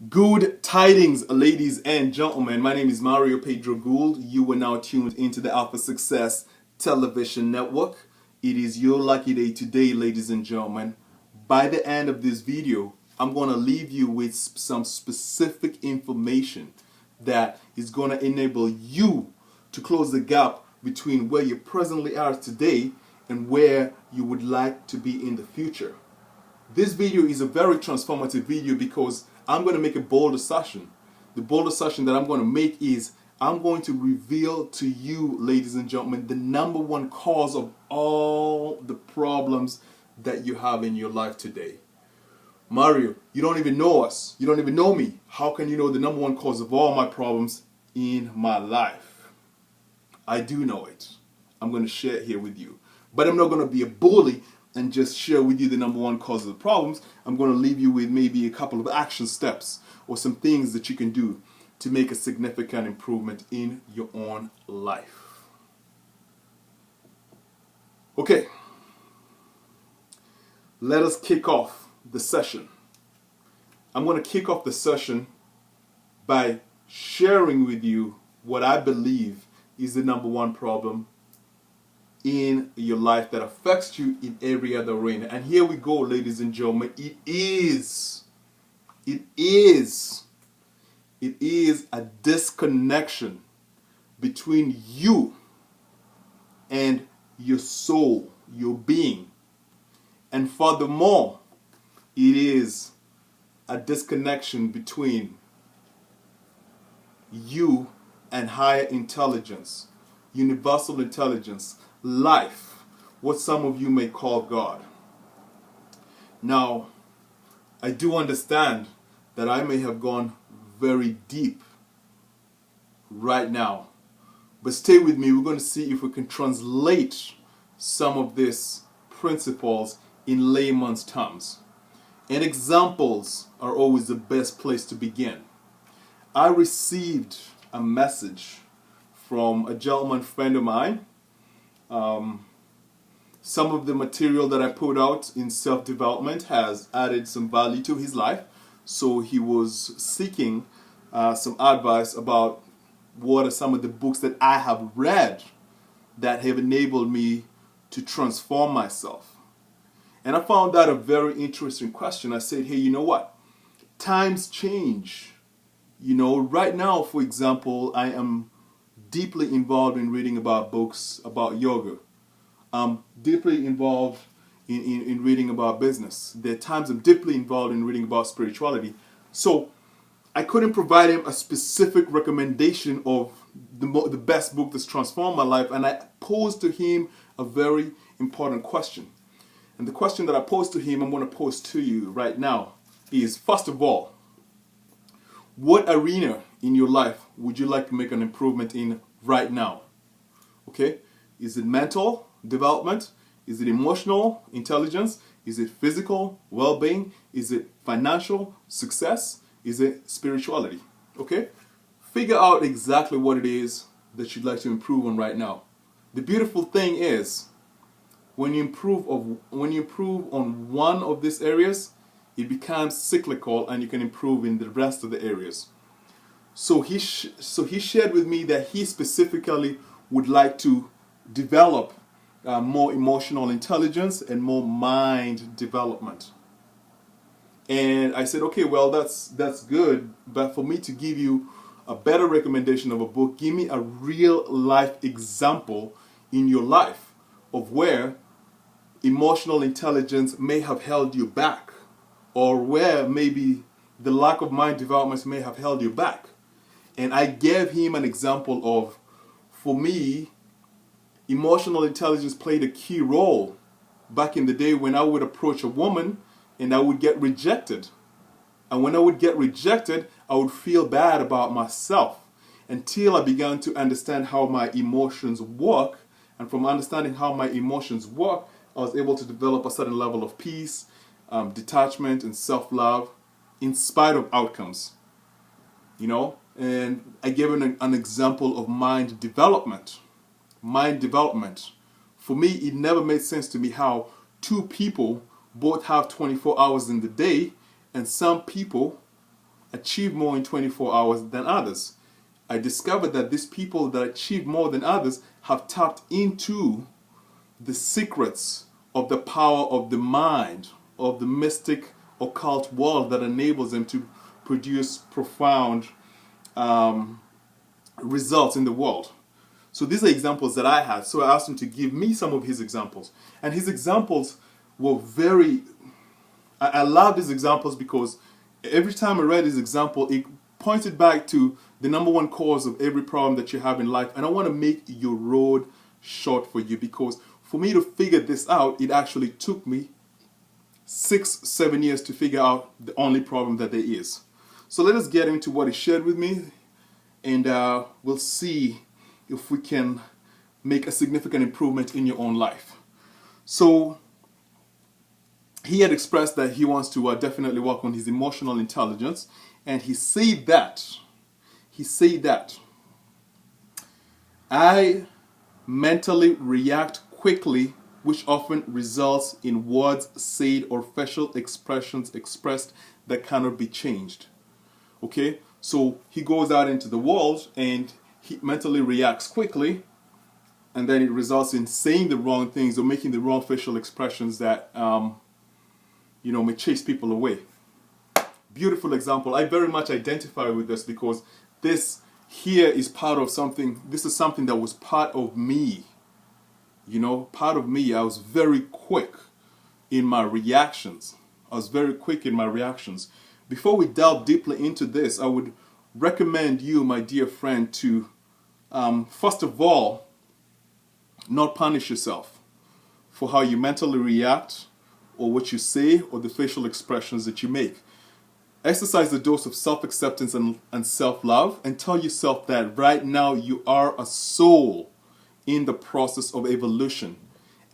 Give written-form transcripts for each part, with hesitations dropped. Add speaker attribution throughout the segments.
Speaker 1: Good tidings, ladies and gentlemen. My name is Mario Pedro Gould. You are now tuned into the Alpha Success Television Network. It is your lucky day today, ladies and gentlemen. By the end of this video, I'm going to leave you with some specific information that is going to enable you to close the gap between where you presently are today and where you would like to be in the future. This video is a very transformative video because I'm going to make a bold assertion. The bold assertion that I'm going to make is I'm going to reveal to you, ladies and gentlemen, the number one cause of all the problems that you have in your life today. Mario, you don't even know us. You don't even know me. How can you know the number one cause of all my problems in my life? I do know it. I'm going to share it here with you. But I'm not going to be a bully and just share with you the number one cause of the problems. I'm going to leave you with maybe a couple of action steps or some things that you can do to make a significant improvement in your own life. Okay, let us kick off the session. I'm going to kick off the session by sharing with you what I believe is the number one problem in your life that affects you in every other arena. And here we go, ladies and gentlemen. It is a disconnection between you and your soul, your being. And furthermore, it is a disconnection between you and higher intelligence, universal intelligence, life, what some of you may call God. Now, I do understand that I may have gone very deep right now, but stay with me. We're going to see if we can translate some of these principles in layman's terms. And examples are always the best place to begin. I received a message from a gentleman friend of mine. Some of the material that I put out in self-development has added some value to his life, so he was seeking some advice about what are some of the books that I have read that have enabled me to transform myself. And I found that a very interesting question. I said, hey, you know what? Times change. You know, right now, for example, I am deeply involved in reading about books about yoga. I'm deeply involved in reading about business. There are times I'm deeply involved in reading about spirituality. So I couldn't provide him a specific recommendation of the best book that's transformed my life. And I posed to him a very important question. And the question that I posed to him, I'm going to pose to you right now, is first of all, what arena in your life would you like to make an improvement in right now? Okay? Is it mental development? Is it emotional intelligence? Is it physical well-being? Is it financial success? Is it spirituality? Okay? Figure out exactly what it is that you'd like to improve on right now. The beautiful thing is, when you improve on one of these areas, it becomes cyclical and you can improve in the rest of the areas. So he shared with me that he specifically would like to develop more emotional intelligence and more mind development. And I said, okay, well, that's good, but for me to give you a better recommendation of a book, give me a real life example in your life of where emotional intelligence may have held you back, or where maybe the lack of mind development may have held you back. And I gave him an example of, for me, emotional intelligence played a key role back in the day when I would approach a woman and I would get rejected. And when I would get rejected, I would feel bad about myself until I began to understand how my emotions work. And from understanding how my emotions work, I was able to develop a certain level of peace, detachment, and self-love in spite of outcomes. You know? And I gave an example of mind development. Mind development. For me, it never made sense to me how two people both have 24 hours in the day, and some people achieve more in 24 hours than others. I discovered that these people that achieve more than others have tapped into the secrets of the power of the mind, of the mystic occult world that enables them to produce profound results in the world. So these are examples that I had. So I asked him to give me some of his examples. And his examples were very... I love these examples because every time I read his example, it pointed back to the number one cause of every problem that you have in life. And I want to make your road short for you, because for me to figure this out, it actually took me 6-7 years to figure out the only problem that there is. So let us get into what he shared with me, and we'll see if we can make a significant improvement in your own life. So he had expressed that he wants to definitely work on his emotional intelligence, and he said that I mentally react quickly, which often results in words said or facial expressions expressed that cannot be changed. Okay, so he goes out into the world and he mentally reacts quickly, and then it results in saying the wrong things or making the wrong facial expressions that may chase people away. Beautiful example. I very much identify with this because this here is part of something. This is something that was part of me. Part of me. I was very quick in my reactions. Before we delve deeply into this, I would recommend you, my dear friend, to first of all, not punish yourself for how you mentally react or what you say or the facial expressions that you make. Exercise a dose of self-acceptance and self-love, and tell yourself that right now you are a soul in the process of evolution.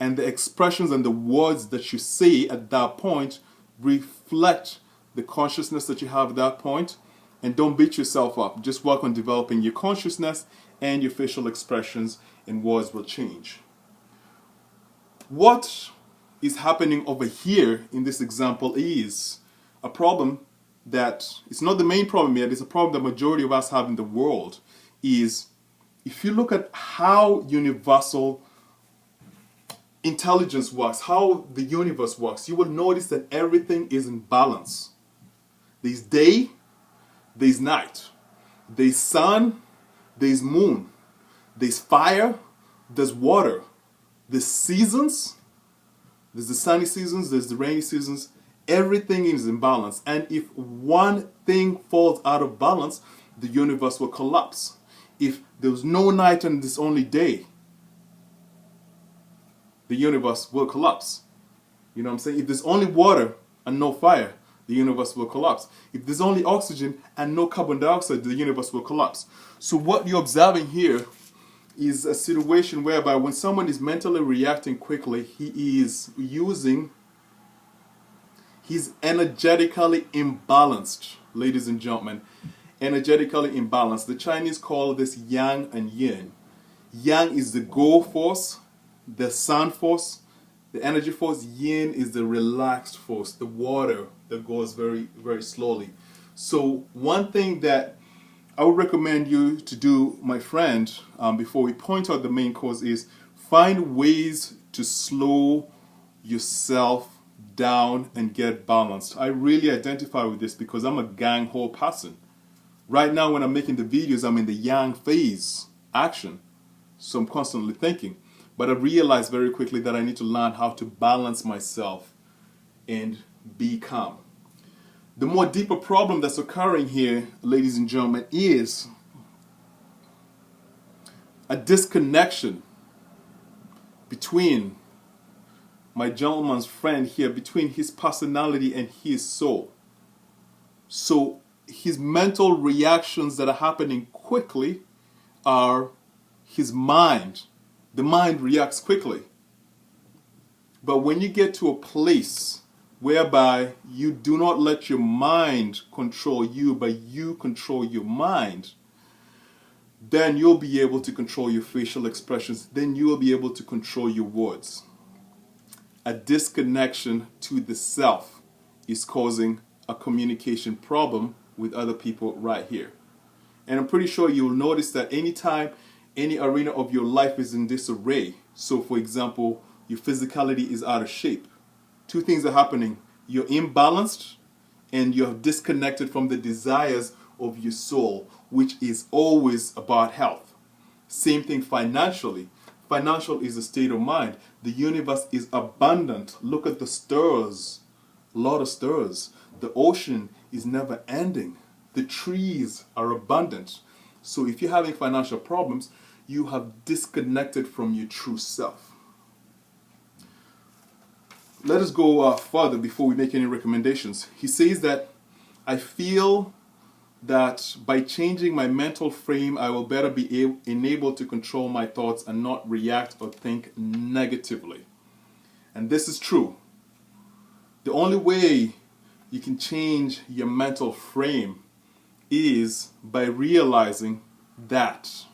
Speaker 1: And the expressions and the words that you say at that point reflect the consciousness that you have at that point. And don't beat yourself up. Just work on developing your consciousness, and your facial expressions and words will change. What is happening over here in this example is a problem that it's not the main problem yet. It's a problem the majority of us have in the world. Is if you look at how universal intelligence works, how the universe works, you will notice that everything is in balance. There's day, there's night, there's sun, there's moon, there's fire, there's water, there's seasons, there's the sunny seasons, there's the rainy seasons. Everything is in balance. And if one thing falls out of balance, the universe will collapse. If there's no night and there's only day, the universe will collapse. You know what I'm saying? If there's only water and no fire, the universe will collapse. If there's only oxygen and no carbon dioxide, the universe will collapse. So what you're observing here is a situation whereby when someone is mentally reacting quickly, he's energetically imbalanced, ladies and gentlemen. Energetically imbalanced. The Chinese call this yang and yin. Yang is the go force, the sun force, the energy force. Yin is the relaxed force, the water that goes very, very slowly. So one thing that I would recommend you to do, my friend, before we point out the main cause, is find ways to slow yourself down and get balanced. I really identify with this because I'm a gang-ho person. Right now when I'm making the videos, I'm in the yang phase, action. So I'm constantly thinking. But I realized very quickly that I need to learn how to balance myself and be calm. The more deeper problem that's occurring here, ladies and gentlemen, is a disconnection between my gentleman's friend here, between his personality and his soul. So his mental reactions that are happening quickly are his mind. The mind reacts quickly. But when you get to a place whereby you do not let your mind control you, but you control your mind, then you'll be able to control your facial expressions. Then you'll be able to control your words. A disconnection to the self is causing a communication problem with other people right here. And I'm pretty sure you'll notice that anytime any arena of your life is in disarray, so for example, your physicality is out of shape, two things are happening. You're imbalanced and you're disconnected from the desires of your soul, which is always about health. Same thing financially. Financial is a state of mind. The universe is abundant. Look at the stars. A lot of stars. The ocean is never ending. The trees are abundant. So if you're having financial problems, you have disconnected from your true self. Let us go further before we make any recommendations. He says that I feel that by changing my mental frame, I will better be enabled to control my thoughts and not react or think negatively. And this is true. The only way you can change your mental frame is by realizing that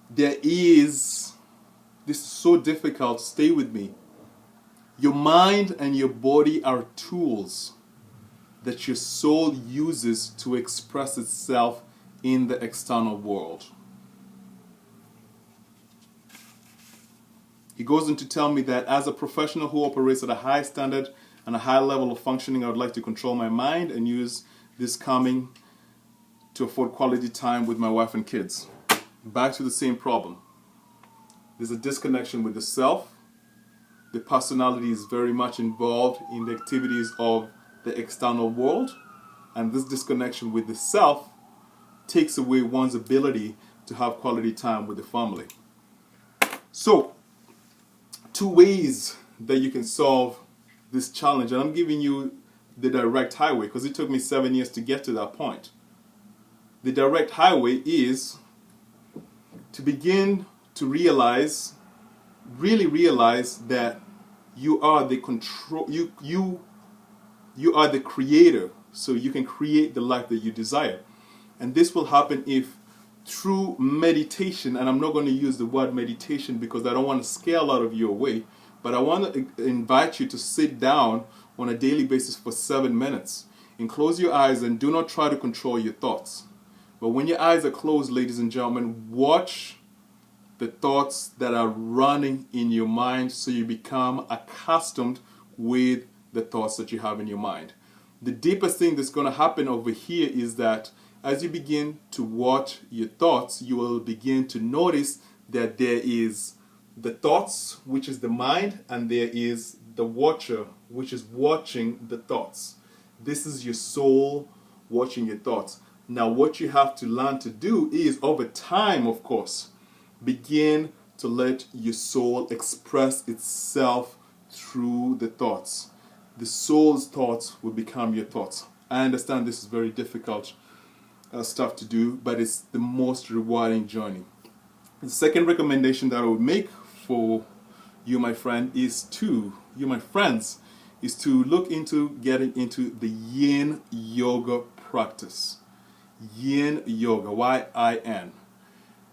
Speaker 1: this is so difficult, stay with me. Your mind and your body are tools that your soul uses to express itself in the external world. He goes on to tell me that as a professional who operates at a high standard and a high level of functioning, I would like to control my mind and use this calming to afford quality time with my wife and kids. Back to the same problem. There's a disconnection with the self. The personality is very much involved in the activities of the external world, and this disconnection with the self takes away one's ability to have quality time with the family. So, two ways that you can solve this challenge, and I'm giving you the direct highway because it took me 7 years to get to that point. The direct highway is to begin to realize, really realize that you are the control, you are the creator, so you can create the life that you desire. And this will happen if through meditation, and I'm not going to use the word meditation because I don't want to scare a lot of you away, but I want to invite you to sit down on a daily basis for 7 minutes and close your eyes and do not try to control your thoughts. But when your eyes are closed, ladies and gentlemen, watch the thoughts that are running in your mind so you become accustomed with the thoughts that you have in your mind. The deepest thing that's going to happen over here is that as you begin to watch your thoughts, you will begin to notice that there is the thoughts, which is the mind, and there is the watcher, which is watching the thoughts. This is your soul watching your thoughts. Now, what you have to learn to do is, over time, of course, begin to let your soul express itself through the thoughts. The soul's thoughts will become your thoughts. I understand this is very difficult stuff to do, but it's the most rewarding journey. The second recommendation that I would make for you, my friend, my friends, is to look into getting into the Yin Yoga practice. Yin Yoga, Y-I-N.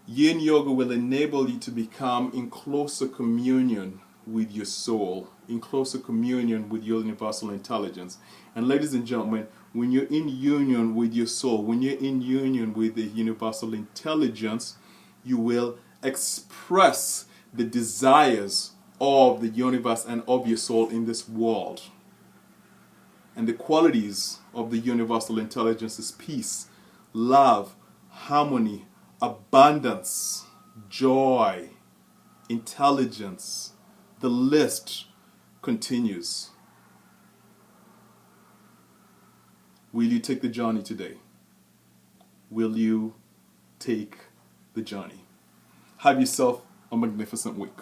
Speaker 1: Yin Yoga will enable you to become in closer communion with your soul, in closer communion with your universal intelligence. And ladies and gentlemen, when you're in union with your soul, when you're in union with the universal intelligence, you will express the desires of the universe and of your soul in this world. And the qualities of the universal intelligence is peace, love, harmony, abundance, joy, intelligence. The list continues. Will you take the journey today? Will you take the journey? Have yourself a magnificent week.